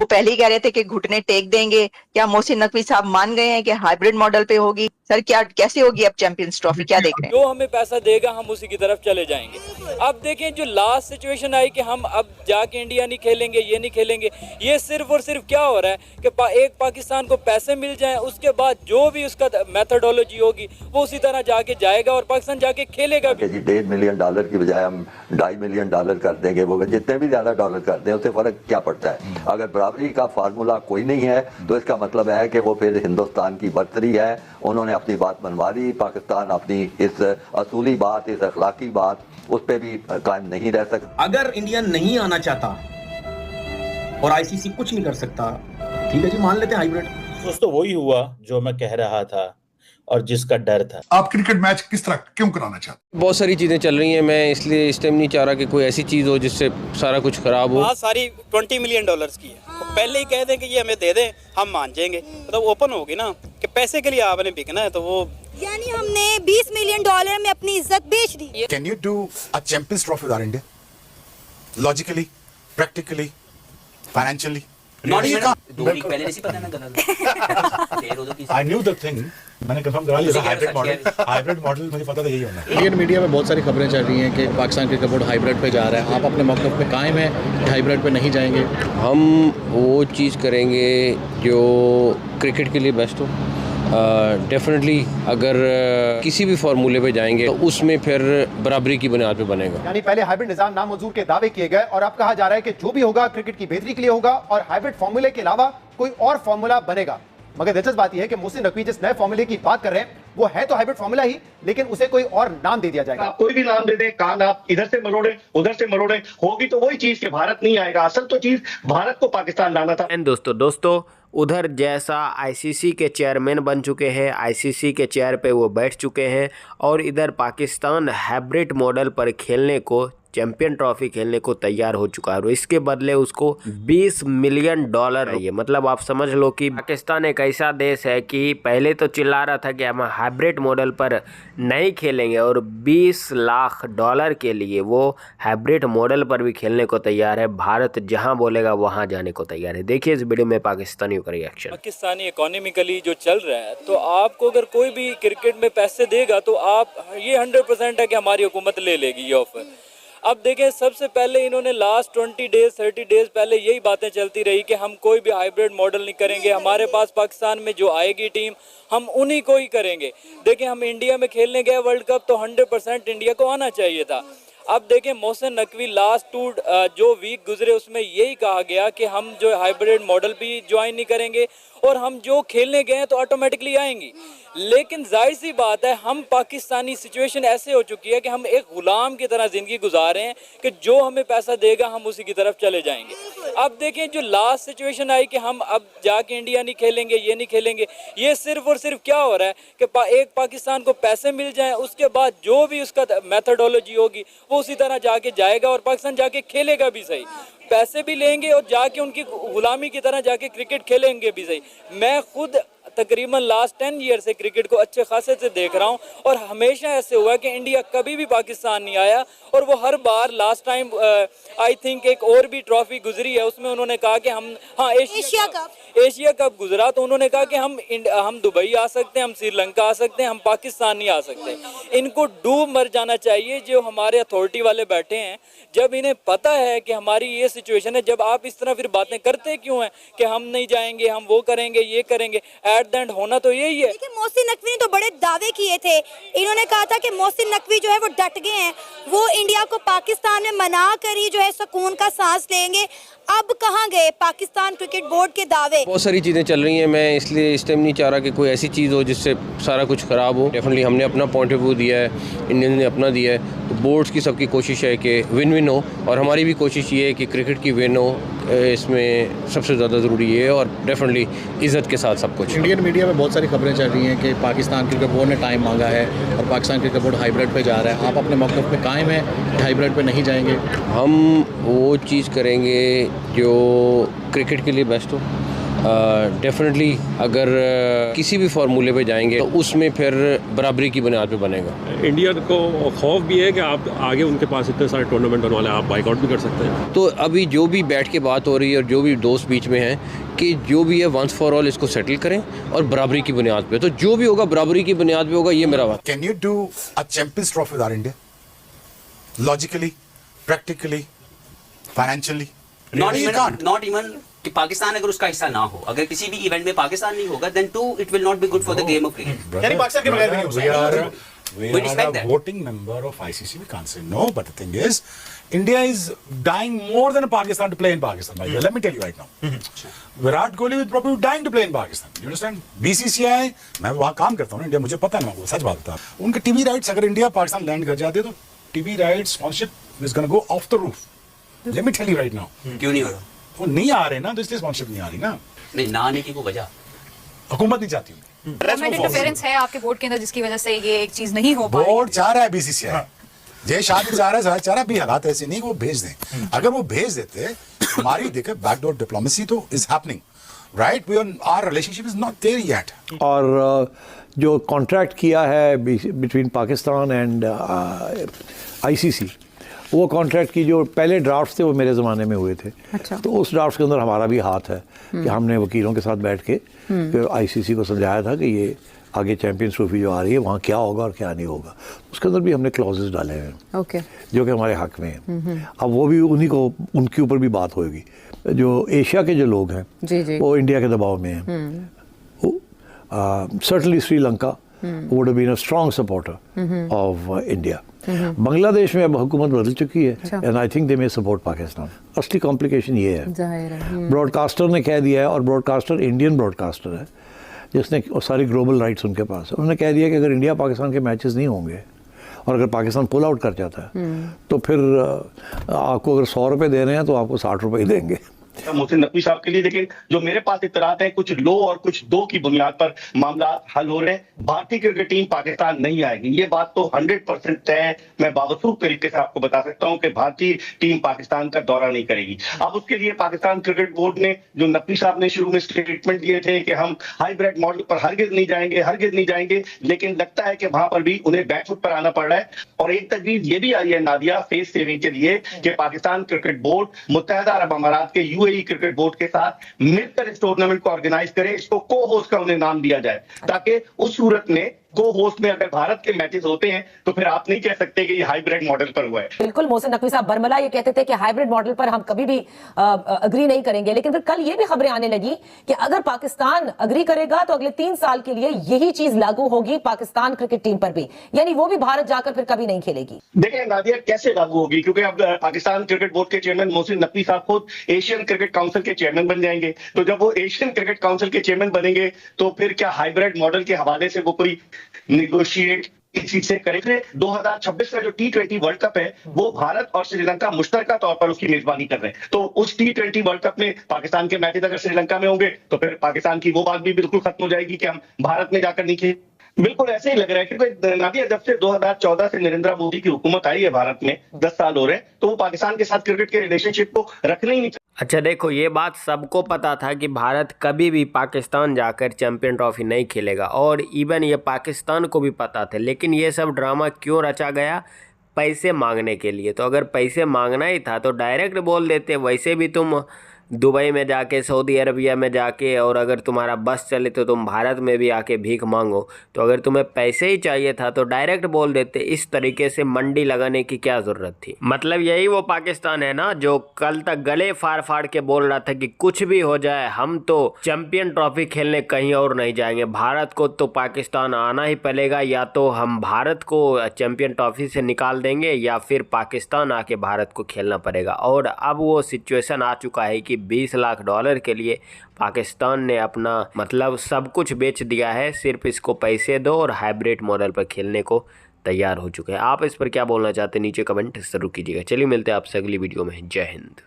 पहले ही कह रहे थे कि घुटने टेक देंगे। क्या मोहसिन नकवी साहब मान गए हैं कि हाइब्रिड मॉडल पे होगी? सर क्या कैसे होगी अब चैंपियंस ट्रॉफी, क्या देख रहे हैं? जो हमें पैसा देगा हम उसी की तरफ चले जाएंगे। अब देखें जो लास्ट सिचुएशन आई कि हम अब जाके इंडिया नहीं खेलेंगे, ये नहीं खेलेंगे, ये सिर्फ और सिर्फ क्या हो रहा है कि एक पाकिस्तान को पैसे मिल जाएं, उसके बाद जो भी उसका मेथोडोलॉजी होगी वो उसी तरह जाके जाएगा और पाकिस्तान जाके खेलेगा भी। $1.5 मिलियन की बजाय हम $2.5 मिलियन कर देंगे, वो जितने भी ज्यादा डॉलर कर दें उससे फर्क क्या पड़ता है? अगर बराबरी का फार्मूला कोई नहीं है तो इसका मतलब है कि वो फिर हिंदुस्तान की बर्तरी है। उन्होंने अपनी बात मनवा ली, पाकिस्तान अपनी इस असूली बात, इस अखलाकी बात, उस पर भी कायम नहीं रह सकता। अगर इंडिया नहीं आना चाहता और आईसीसी कुछ नहीं कर सकता, ठीक है जी, मान लेते हैं हाइब्रिड। दोस्तों वही हुआ जो मैं कह रहा था और जिसका डर था। आप क्रिकेट मैच किस तरह क्यों कराना चाहते? बहुत सारी चीज़ें चल रही हैं, मैं इसलिए इस टाइम नहीं चाह रहा कि कोई ऐसी चीज़ हो जिससे सारा कुछ खराब हो। बात सारी $20 मिलियन की है, तो पहले ही कह दें कि ये हमें दे दें, हम मान जाएंगे। मतलब ओपन होगी ना कि पैसे के लिए आपने बिकना है, तो वो यानी हमने $20 मिलियन में अपनी इज्जत बेच दी। Can you do a champions trophy with India? Logically, practically, financially? पहले नहीं पता ना गलत। I knew the thing. मैंने कंफर्म करा लिया हाइब्रिड मॉडल मुझे पता था यही होना है। इंडियन मीडिया में बहुत सारी खबरें चल रही हैं कि पाकिस्तान क्रिकेट बोर्ड हाइब्रिड पे जा रहा है। आप अपने मौक़िफ़ पे कायम है, हाइब्रिड पे नहीं जाएंगे? हम वो चीज़ करेंगे जो क्रिकेट के लिए बेस्ट हो। डेफिनेटली अगर किसी भी फार्मूले पे जाएंगे तो उसमें फिर बराबरी की बुनियाद पे बनेगा। यानी पहले हाइब्रिड निजाम नामंजूर के दावे किए गए और अब कहा जा रहा है कि जो भी होगा क्रिकेट की बेहतरी के लिए होगा और हाइब्रिड फार्मूले के अलावा कोई और फार्मूला बनेगा। मगर दिलचस्प बात यह है कि मोहसिन नकवी जिस नए फार्मूले की बात कर रहे हैं वो है तो हाइब्रिड फार्मूला ही, लेकिन उसे कोई और नाम दे दिया जाएगा। आप कोई भी नाम दे दें, कान आप इधर से मरोड़े उधर से मरोड़े, होगी तो वही चीज कि भारत नहीं आएगा। असल तो चीज भारत को पाकिस्तान लाना था। दोस्तों उधर जैसा आईसीसी के चेयरमैन बन चुके हैं, आईसीसी के चेयर पे वो बैठ चुके हैं और इधर पाकिस्तान हाइब्रिड मॉडल पर खेलने को, चैंपियन ट्रॉफी खेलने को तैयार हो चुका है और इसके बदले उसको $20 मिलियन चाहिए। मतलब आप समझ लो कि पाकिस्तान एक ऐसा देश है कि पहले तो चिल्ला रहा था कि हम हाइब्रिड मॉडल पर नहीं खेलेंगे और $20 लाख के लिए वो हाइब्रिड मॉडल पर भी खेलने को तैयार है। भारत जहां बोलेगा वहां जाने को तैयार है। देखिए इस वीडियो में पाकिस्तानियों का रिएक्शन। पाकिस्तानी इकोनॉमिकली जो चल रहा है, तो आपको अगर कोई भी क्रिकेट में पैसे देगा तो आप ये 100% है कि हमारी हुकूमत ले लेगी ये ऑफर। अब देखें सबसे पहले इन्होंने लास्ट 20 डेज 30 डेज पहले यही बातें चलती रही कि हम कोई भी हाइब्रिड मॉडल नहीं करेंगे, हमारे पास पाकिस्तान में जो आएगी टीम हम उन्हीं को ही करेंगे। देखें हम इंडिया में खेलने गए वर्ल्ड कप तो 100% इंडिया को आना चाहिए था। अब देखें मोहसिन नकवी लास्ट जो वीक गुजरे उसमें यही कहा गया कि हम जो हाइब्रिड मॉडल भी ज्वाइन नहीं करेंगे और हम जो खेलने गए हैं तो ऑटोमेटिकली आएंगी। लेकिन जाहिर सी बात है हम पाकिस्तानी सिचुएशन ऐसे हो चुकी है कि हम एक गुलाम की तरह ज़िंदगी गुजार रहे हैं कि जो हमें पैसा देगा हम उसी की तरफ चले जाएंगे। अब देखें जो लास्ट सिचुएशन आई कि हम अब जाके इंडिया नहीं खेलेंगे, ये नहीं खेलेंगे, ये सिर्फ और सिर्फ क्या हो रहा है कि एक पाकिस्तान को पैसे मिल जाएं, उसके बाद जो भी उसका मेथोडोलॉजी होगी वो उसी तरह जाके जाएगा और पाकिस्तान जाके खेलेगा भी सही, पैसे भी लेंगे और जाके उनकी गुलामी की तरह जाके क्रिकेट खेलेंगे भी सही। मैं खुद तकरीबन लास्ट 10 ईयर से क्रिकेट को अच्छे खासे से देख रहा हूं और हमेशा ऐसे हुआ कि इंडिया कभी भी पाकिस्तान नहीं आया और वो हर बार लास्ट टाइम आई थिंक एक और भी ट्रॉफी गुजरी है उसमें उन्होंने कहा कि हम एशिया कप गुजरा तो उन्होंने कहा कि हम दुबई आ सकते हैं, हम श्रीलंका आ सकते हैं, हम पाकिस्तान नहीं आ सकते। इनको डूब मर जाना चाहिए जो हमारे अथॉरिटी वाले बैठे हैं। जब इन्हें पता है कि हमारी ये सिचुएशन है, जब आप इस तरह फिर बातें करते क्यों हैं कि हम नहीं जाएंगे, हम वो करेंगे, ये करेंगे? एट द एंड होना तो यही है। लेकिन मोहसिन नकवी ने तो बड़े दावे किए थे, इन्होंने कहा था कि मोहसिन नकवी जो है वो डट गए हैं, वो इंडिया को पाकिस्तान में मना कर ही जो है सुकून का सांस लेंगे। अब कहाँ गए पाकिस्तान क्रिकेट बोर्ड के दावे? बहुत सारी चीज़ें चल रही हैं, मैं इसलिए इस टाइम नहीं चाह रहा कि कोई ऐसी चीज़ हो जिससे सारा कुछ ख़राब हो। डेफिनेटली हमने अपना पॉइंट ऑफ व्यू दिया है, इंडियन ने अपना दिया है, तो बोर्ड्स की सबकी कोशिश है कि विन विन हो और हमारी भी कोशिश ये है कि क्रिकेट की विन हो। इसमें सबसे ज़्यादा ज़रूरी है और डेफिनेटली इज़्ज़त के साथ सब कुछ। इंडियन मीडिया में बहुत सारी खबरें चल रही हैं कि पाकिस्तान क्रिकेट बोर्ड ने टाइम मांगा है और पाकिस्तान क्रिकेट बोर्ड हाइब्रिड पे जा रहा है। आप अपने मौक़िफ़ पे कायम है, हाइब्रिड पे नहीं जाएंगे? हम वो चीज़ करेंगे जो क्रिकेट के लिए बेस्ट हो। डेफिनेटली अगर किसी भी फार्मूले पे जाएंगे तो उसमें फिर बराबरी की बुनियाद पे बनेगा। इंडिया को खौफ भी है कि आप आगे उनके पास इतने सारे टूर्नामेंट होने वाले हैं, आप बाइकआउट भी कर सकते हैं। तो अभी जो भी बैठ के बात हो रही है और जो भी दोस्त बीच में हैं कि जो भी है वंस फॉर ऑल इसको सेटल करें और बराबरी की बुनियाद पे, तो जो भी होगा बराबरी की बुनियाद पे होगा, ये मेरा बात। Can you do a champions trophy with our India? Logically, practically, financially? Not even कि पाकिस्तान अगर उसका हिस्सा ना हो, अगर किसी भी इवेंट में पाकिस्तान नहीं होगा, then too it will not be good for the game of cricket. यानी पाकिस्तान के बगैर भी नहीं हो सकता। We are a voting member of ICC. We can't say no, but the thing is, India is dying more than Pakistan to play in Pakistan. Let me tell you right now. Virat Kohli is probably dying to play in Pakistan. You understand? BCCI, मैं वहाँ काम करता हूँ ना India, मुझे पता है ना, वो सच बात था। उनके टीवी राइट्स अगर इंडिया पाकिस्तान लैंड कर जाते तो TV rights sponsorship is gonna go of the roof. Let me tell you right now. क्यों नहीं हो रहा? वो नहीं आ रहे ना, तो इसलिए स्पॉन्सरशिप नहीं आ रही ना। नहीं, ना आने की कोई वजह हुकूमत नहीं चाहती। गवर्नमेंट इंटरफेरेंस है आपके बोर्ड के अंदर जिसकी वजह से ये एक चीज नहीं हो पा रही। बोर्ड चाह रहा है बीसीसीआई, जय शाह भी चाह रहा है, चाह रहा भी हालात ऐसे नहीं कि वो भेज दें। अगर वो भेज देते, हमारी देखे बैकडोर डिप्लोमेसी तो is happening, right? We our relationship is not there yet. और जो कॉन्ट्रैक्ट किया है बिटवीन पाकिस्तान एंड आईसीसी, वो कॉन्ट्रैक्ट की जो पहले ड्राफ्ट थे वो मेरे ज़माने में हुए थे। अच्छा। तो उस ड्राफ्ट के अंदर हमारा भी हाथ है कि हमने वकीलों के साथ बैठ के फिर आईसीसी को समझाया था कि ये आगे चैंपियंस ट्रॉफी जो आ रही है वहाँ क्या होगा और क्या नहीं होगा। उसके अंदर भी हमने क्लॉजेस डाले हैं ओके, जो कि हमारे हक में हैं। अब वो भी उनके ऊपर भी बात होगी। जो एशिया के जो लोग हैं जी। वो इंडिया के दबाव में हैं। Certainly Sri Lanka would have been a strong supporter of India. Bangladesh में अब हुकूमत बदल चुकी है and I think they may support Pakistan. असली कॉम्प्लिकेशन ये है, ब्रॉडकास्टर ने कह दिया है, और ब्रॉडकास्टर इंडियन ब्रॉडकास्टर है जिसने सारी ग्लोबल राइट्स उनके पास है। उन्होंने कह दिया कि अगर इंडिया पाकिस्तान के मैचेस नहीं होंगे और अगर पाकिस्तान पुल आउट कर जाता है तो फिर आपको अगर 100 रुपये दे रहे हैं तो आपको 60 रुपये ही देंगे। मोहसिन नकवी साहब के लिए, लेकिन जो मेरे पास इत्तलात है कुछ लो और कुछ दो की बुनियाद पर मामला हल हो रहे हैं। भारतीय क्रिकेट टीम पाकिस्तान नहीं आएगी, ये बात तो 100% तय है। मैं बावसूख तरीके से आपको बता सकता हूं कि भारतीय टीम पाकिस्तान का दौरा नहीं करेगी। अब उसके लिए पाकिस्तान क्रिकेट बोर्ड ने, जो नकवी साहब ने शुरू में स्टेटमेंट दिए थे कि हम हाईब्रिड मॉडल पर हरगिज नहीं जाएंगे, लेकिन लगता है कि वहां पर भी उन्हें बैकफुट पर आना पड़ रहा है। और एक तजवीज ये भी आई है नादिया, फेस सेविंग के लिए, कि पाकिस्तान क्रिकेट बोर्ड मुत्तहिदा अरब अमारात के यूएई क्रिकेट बोर्ड के साथ मिलकर इस टूर्नामेंट को ऑर्गेनाइज करे। इसको को होस्ट का उन्हें नाम दिया जाए, ताकि उस सूरत में को होस्ट में अगर भारत के मैचेस होते हैं तो फिर आप नहीं कह सकते कि ये हाइब्रिड मॉडल पर हुआ है। बिल्कुल, मोहसिन नकवी साहब बरमला ये कहते थे कि हाइब्रिड मॉडल पर हम कभी भी अग्री नहीं करेंगे, लेकिन फिर कल ये भी खबरें आने लगी कि अगर पाकिस्तान अग्री करेगा तो अगले 3 साल के लिए यही चीज लागू होगी पाकिस्तान क्रिकेट टीम पर भी, यानी वो भी भारत जाकर फिर कभी नहीं खेलेगी। देखिए नादिया, कैसे लागू होगी, क्योंकि अब पाकिस्तान क्रिकेट बोर्ड के चेयरमैन मोहसिन नकवी साहब खुद एशियन क्रिकेट काउंसिल के चेयरमैन बन जाएंगे। तो जब वो एशियन क्रिकेट काउंसिल के चेयरमैन बनेंगे तो फिर क्या हाइब्रिड मॉडल के हवाले से वो कोई नेगोशिएट इस चीज से करेंगे? 2026 का जो T20 वर्ल्ड कप है वो भारत और श्रीलंका मुश्तरका तौर पर उसकी मेजबानी कर रहे हैं। तो उस T20 वर्ल्ड कप में पाकिस्तान के मैचेस अगर श्रीलंका में होंगे तो फिर पाकिस्तान की वो बात भी बिल्कुल खत्म हो जाएगी कि हम भारत में जाकर नहीं खेल। बिल्कुल ऐसे ही लग रहा है, क्योंकि नादिया जब से 2014 से नरेंद्र मोदी की हुकूमत आई है भारत में, 10 साल हो रहे हैं, तो वो पाकिस्तान के साथ क्रिकेट के रिलेशनशिप को रखने ही नहीं। अच्छा देखो, ये बात सबको पता था कि भारत कभी भी पाकिस्तान जाकर चैंपियन ट्रॉफी नहीं खेलेगा, और इवन ये पाकिस्तान को भी पता था, लेकिन ये सब ड्रामा क्यों रचा गया? पैसे मांगने के लिए। तो अगर पैसे मांगना ही था तो डायरेक्ट बोल देते। वैसे भी तुम दुबई में जाके, सऊदी अरबिया में जाके, और अगर तुम्हारा बस चले तो तुम भारत में भी आके भीख मांगो। तो अगर तुम्हें पैसे ही चाहिए था तो डायरेक्ट बोल देते। इस तरीके से मंडी लगाने की क्या ज़रूरत थी? मतलब यही वो पाकिस्तान है ना जो कल तक गले फाड़ फाड़ के बोल रहा था कि कुछ भी हो जाए हम तो चैंपियन ट्रॉफी खेलने कहीं और नहीं जाएंगे, भारत को तो पाकिस्तान आना ही पड़ेगा, या तो हम भारत को चैंपियन ट्रॉफी से निकाल देंगे या फिर पाकिस्तान आके भारत को खेलना पड़ेगा। और अब वो सिचुएशन आ चुका है कि $20 लाख के लिए पाकिस्तान ने अपना मतलब सब कुछ बेच दिया है, सिर्फ इसको पैसे दो और हाइब्रिड मॉडल पर खेलने को तैयार हो चुके हैं। आप इस पर क्या बोलना चाहते हैं नीचे कमेंट जरूर कीजिएगा। चलिए मिलते हैं आपसे अगली वीडियो में। जय हिंद।